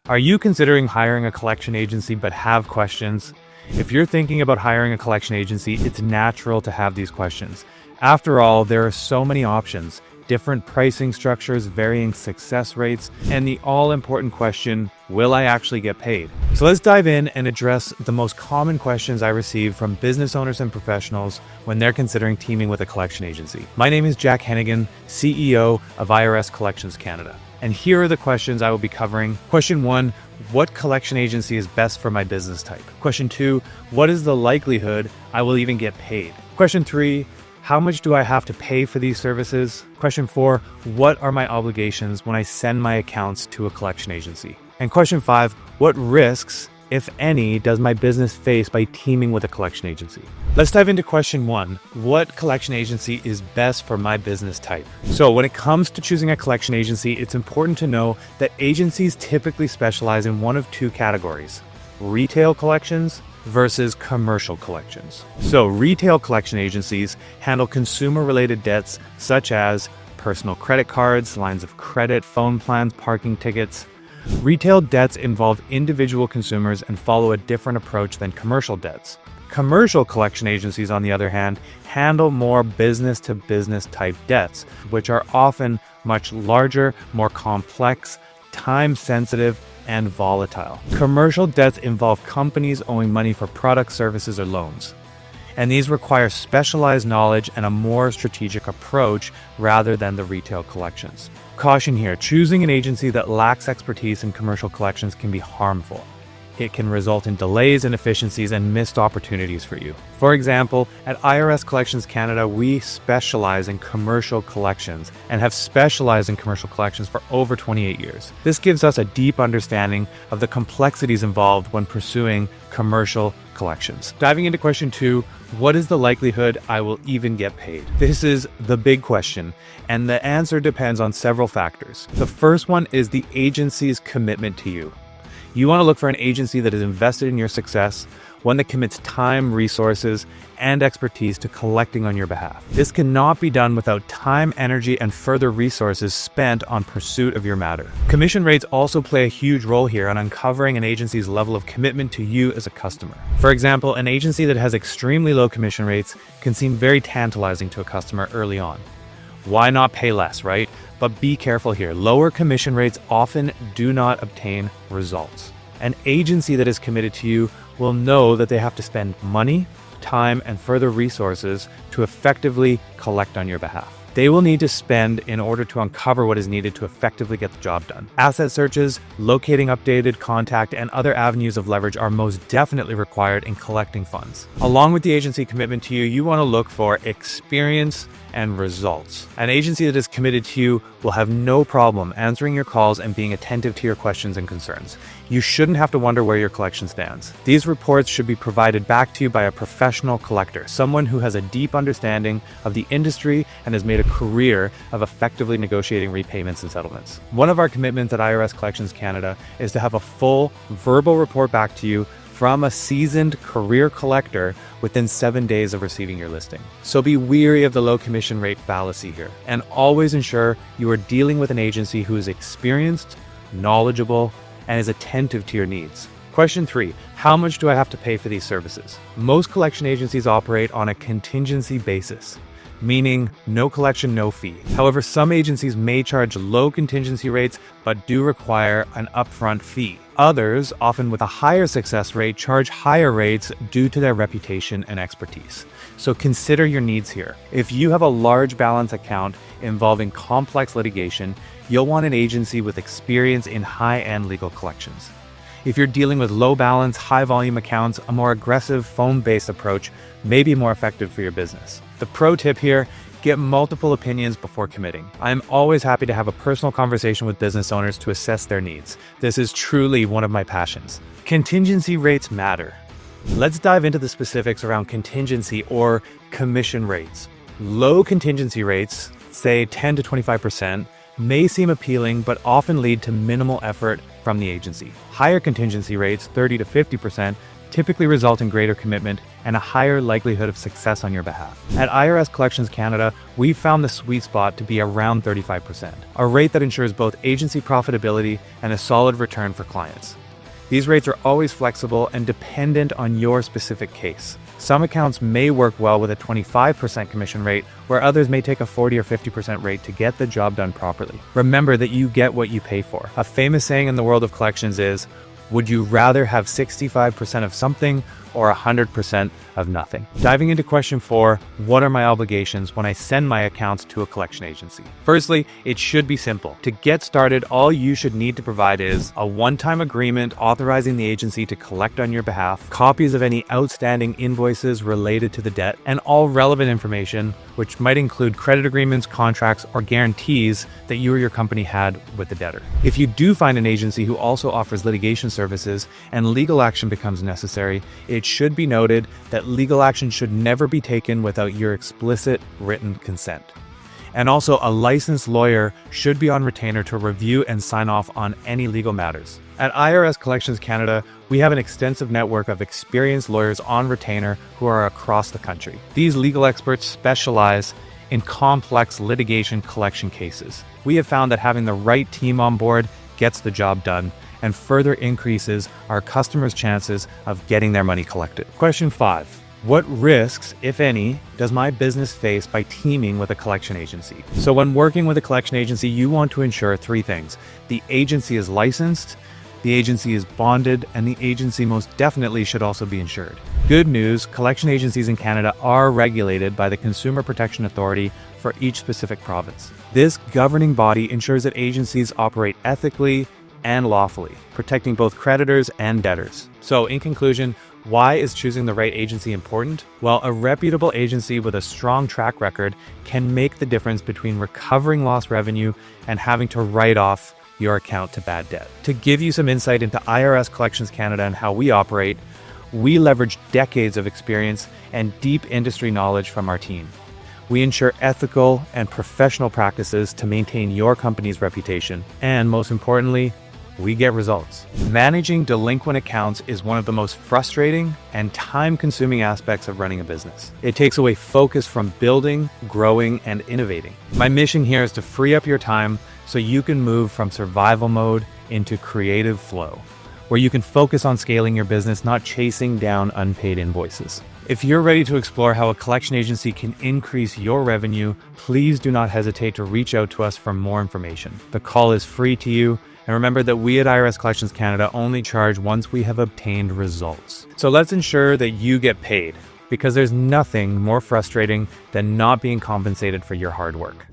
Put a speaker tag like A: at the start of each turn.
A: Are you considering hiring a collection agency but have questions? If you're thinking about hiring a collection agency, it's natural to have these questions. After all, there are so many options, different pricing structures, varying success rates, and the all-important question, will I actually get paid? So let's dive in and address the most common questions I receive from business owners and professionals when they're considering teaming with a collection agency. My name is Jack Hannigan, CEO of IRS Collections Canada. And here are the questions I will be covering. Question 1, what collection agency is best for my business type? Question 2, what is the likelihood I will even get paid? Question 3, how much do I have to pay for these services? Question 4, what are my obligations when I send my accounts to a collection agency? And question 5, what risks, if any, does my business face by teaming with a collection agency? Let's dive into question 1. What collection agency is best for my business type? So when it comes to choosing a collection agency, it's important to know that agencies typically specialize in one of two categories: retail collections versus commercial collections. So retail collection agencies handle consumer-related debts such as personal credit cards, lines of credit, phone plans, parking tickets. Retail debts involve individual consumers and follow a different approach than commercial debts. Commercial collection agencies, on the other hand, handle more business-to-business type debts, which are often much larger, more complex, time-sensitive, and volatile. Commercial debts involve companies owing money for products, services, or loans. And these require specialized knowledge and a more strategic approach rather than the retail collections. Caution here, choosing an agency that lacks expertise in commercial collections can be harmful. It can result in delays, inefficiencies, and missed opportunities for you. For example, at IRS Collections Canada, we specialize in commercial collections and have specialized in commercial collections for over 28 years. This gives us a deep understanding of the complexities involved when pursuing commercial collections. Diving into question 2, what is the likelihood I will even get paid? This is the big question, and the answer depends on several factors. The first one is the agency's commitment to you. You want to look for an agency that is invested in your success, one that commits time, resources, and expertise to collecting on your behalf. This cannot be done without time, energy, and further resources spent on pursuit of your matter. Commission rates also play a huge role here on uncovering an agency's level of commitment to you as a customer. For example, an agency that has extremely low commission rates can seem very tantalizing to a customer early on. Why not pay less, right? But be careful here. Lower commission rates often do not obtain results. An agency that is committed to you will know that they have to spend money, time, and further resources to effectively collect on your behalf. They will need to spend in order to uncover what is needed to effectively get the job done. Asset searches, locating updated contact, and other avenues of leverage are most definitely required in collecting funds. Along with the agency commitment to you, you want to look for experience and results. An agency that is committed to you will have no problem answering your calls and being attentive to your questions and concerns. You shouldn't have to wonder where your collection stands. These reports should be provided back to you by a professional collector, someone who has a deep understanding of the industry and has made a career of effectively negotiating repayments and settlements. One of our commitments at IRS Collections Canada is to have a full verbal report back to you from a seasoned career collector within 7 days of receiving your listing. So be wary of the low commission rate fallacy here, and always ensure you are dealing with an agency who is experienced, knowledgeable, and is attentive to your needs. Question 3, how much do I have to pay for these services? Most collection agencies operate on a contingency basis, meaning no collection, no fee. However, some agencies may charge low contingency rates but do require an upfront fee. Others, often with a higher success rate, charge higher rates due to their reputation and expertise. So consider your needs here. If you have a large balance account involving complex litigation, you'll want an agency with experience in high-end legal collections. If you're dealing with low balance, high volume accounts, a more aggressive phone-based approach may be more effective for your business. The pro tip here, get multiple opinions before committing. I'm always happy to have a personal conversation with business owners to assess their needs. This is truly one of my passions. Contingency rates matter. Let's dive into the specifics around contingency or commission rates. Low contingency rates, say 10 to 25%, may seem appealing but often lead to minimal effort from the agency. Higher contingency rates, 30 to 50%, typically result in greater commitment and a higher likelihood of success on your behalf. At IRS Collections Canada, we found the sweet spot to be around 35%, a rate that ensures both agency profitability and a solid return for clients. These rates are always flexible and dependent on your specific case. Some accounts may work well with a 25% commission rate, where others may take a 40 or 50% rate to get the job done properly. Remember that you get what you pay for. A famous saying in the world of collections is, would you rather have 65% of something or 100% of nothing? Diving into question 4, what are my obligations when I send my accounts to a collection agency? Firstly, it should be simple. To get started, all you should need to provide is a one-time agreement authorizing the agency to collect on your behalf, copies of any outstanding invoices related to the debt, and all relevant information, which might include credit agreements, contracts, or guarantees that you or your company had with the debtor. If you do find an agency who also offers litigation services and legal action becomes necessary, it should be noted that legal action should never be taken without your explicit written consent. And also, a licensed lawyer should be on retainer to review and sign off on any legal matters. At IRS Collections Canada, we have an extensive network of experienced lawyers on retainer who are across the country. These legal experts specialize in complex litigation collection cases. We have found that having the right team on board gets the job done and further increases our customers' chances of getting their money collected. Question 5. What risks, if any, does my business face by teaming with a collection agency? So when working with a collection agency, you want to ensure 3 things. The agency is licensed, the agency is bonded, and the agency most definitely should also be insured. Good news, collection agencies in Canada are regulated by the Consumer Protection Authority for each specific province. This governing body ensures that agencies operate ethically and lawfully, protecting both creditors and debtors. So in conclusion, why is choosing the right agency important? Well, a reputable agency with a strong track record can make the difference between recovering lost revenue and having to write off your account to bad debt. To give you some insight into IRS Collections Canada and how we operate, we leverage decades of experience and deep industry knowledge from our team. We ensure ethical and professional practices to maintain your company's reputation. And most importantly, we get results. Managing delinquent accounts is one of the most frustrating and time-consuming aspects of running a business. It takes away focus from building, growing, and innovating. My mission here is to free up your time so you can move from survival mode into creative flow, where you can focus on scaling your business, not chasing down unpaid invoices. If you're ready to explore how a collection agency can increase your revenue, please do not hesitate to reach out to us for more information. The call is free to you. And remember that we at IRS Collections Canada only charge once we have obtained results. So let's ensure that you get paid, because there's nothing more frustrating than not being compensated for your hard work.